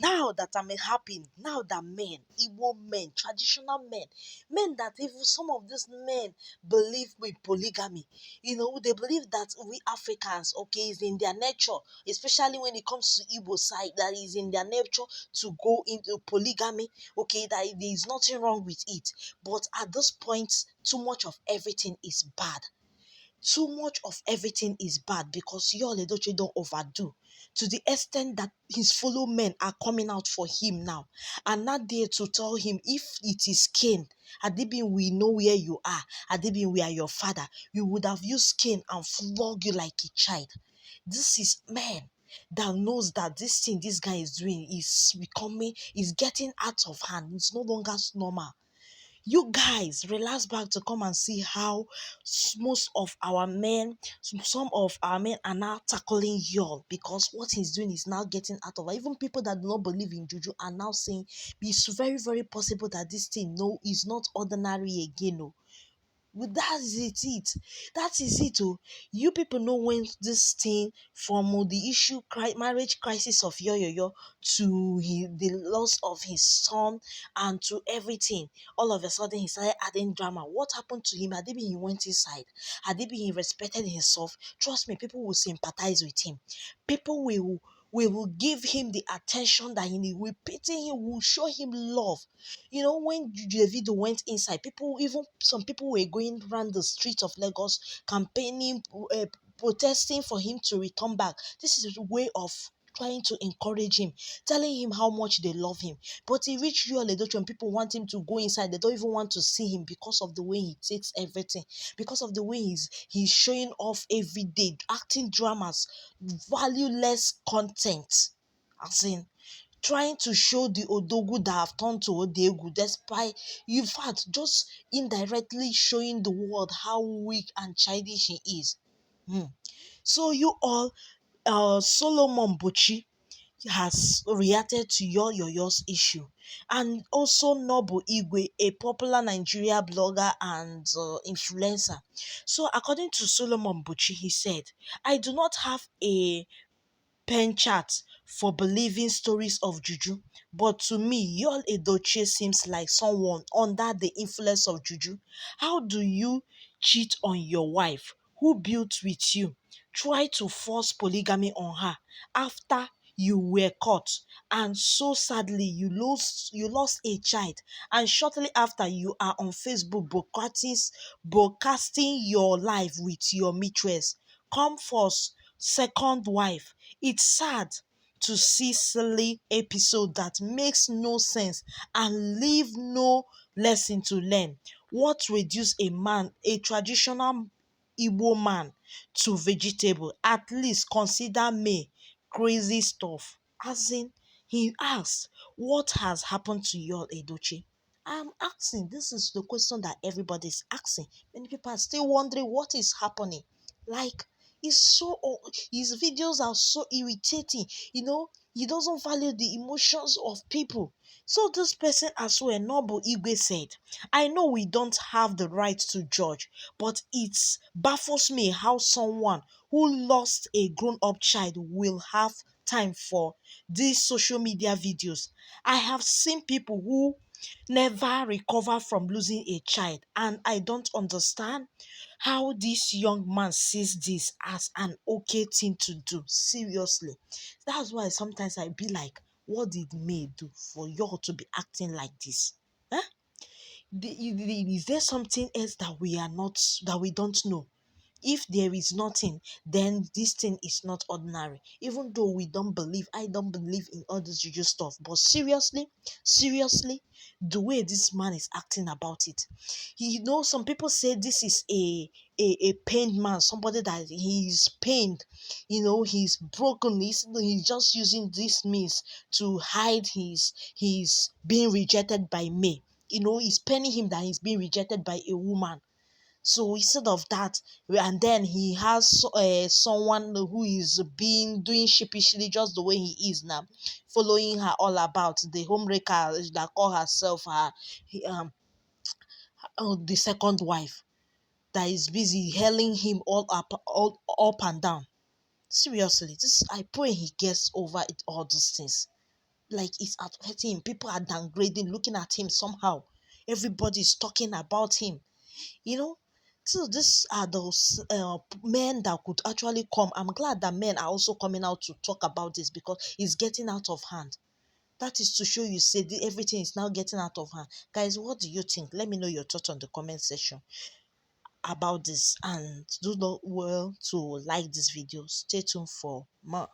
now that I'm happy, now that men, Igbo men, traditional men that even some of these men believe with polygamy, they believe that we Africans, okay, is in their nature, especially when it comes to Igbo side, that is in their nature to go into polygamy, okay, that there is nothing wrong with it. But at this point, too much of everything is bad. Too much of everything is bad because your Edochie don't overdo to the extent that his fellow men are coming out for him now and not there to tell him if it is Cain. Had it been we know where you are, had it been we are your father, we would have used Cain and flog you like a child. This is man that knows that this thing this guy is doing is getting out of hand. It's no longer normal. You guys relax back to come and see how most of our men, some of our men are now tackling y'all because what he's doing is now getting out of. Even people that do not believe in juju are now saying it's very, very possible that this thing no is not ordinary again. No. Well, that is it. That is it. Oh, you people know when this thing from the issue, marriage crisis of yo to the loss of his son and to everything. All of a sudden, he started adding drama. What happened to him? Had it been he went inside? Had it been he respected himself? Trust me, people will sympathize with him. People will. We will give him the attention that he needs. We pity him. We will show him love. When Davido went inside, some people were going around the streets of Lagos campaigning, protesting for him to return back. This is a way of trying to encourage him, telling him how much they love him. But he reached Rio Ledoche when people want him to go inside. They don't even want to see him because of the way he takes everything, because of the way he's showing off every day, acting dramas, valueless content. As in, trying to show the Odogu that have turned to Odegu, despite, in fact, just indirectly showing the world how weak and childish he is. So you all, Solomon Buchi has reacted to yours issue, and also Nobu Igwe, a popular Nigeria blogger and influencer. So according to Solomon Buchi, he said, "I do not have a pen chart for believing stories of juju, but to me, Yul Edochie seems like someone under the influence of juju. How do you cheat on your wife who built with you? Try to force polygamy on her after you were caught, and so sadly you lost a child, and shortly after you are on Facebook broadcasting your life with your mistress. Come first, second wife. It's sad to see silly episode that makes no sense and leave no lesson to learn. What reduce a traditional Igbo man to vegetable? At least consider me crazy stuff." As in, he asked, what has happened to your Edochie? I'm asking, this is the question that everybody's asking. Many people are still wondering what is happening. Like, his videos are so irritating. He doesn't value the emotions of people. So this person as well, Noble Igwe, said, "I know we don't have the right to judge, but it baffles me how someone who lost a grown-up child will have time for these social media videos. I have seen people who never recover from losing a child, and I don't understand how this young man sees this as an okay thing to do. Seriously." That's why sometimes I be like, what did May do for y'all to be acting like this? Huh? Is there something else that we don't know? If there is nothing, then this thing is not ordinary. Even though I don't believe in all this juju stuff. But seriously, the way this man is acting about it, some people say this is a pained man, somebody that he's pained, he's broken. He's just using this means to hide his being rejected by me. It's paining him that he's being rejected by a woman. So instead of that, and then he has someone who is doing sheepishly just the way he is now, following her all about, the homewrecker that call herself the second wife, that is busy hailing him all up and down. Seriously, I pray he gets over all these things. like it's affecting him. People are downgrading, looking at him somehow. Everybody's talking about him, you know. So these are those men that could actually come. I'm glad that men are also coming out to talk about this, because it's getting out of hand. That is to show you, say, everything is now getting out of hand. Guys, what do you think? Let me know your thoughts on the comment section about this, and do not well to like this video. Stay tuned for more.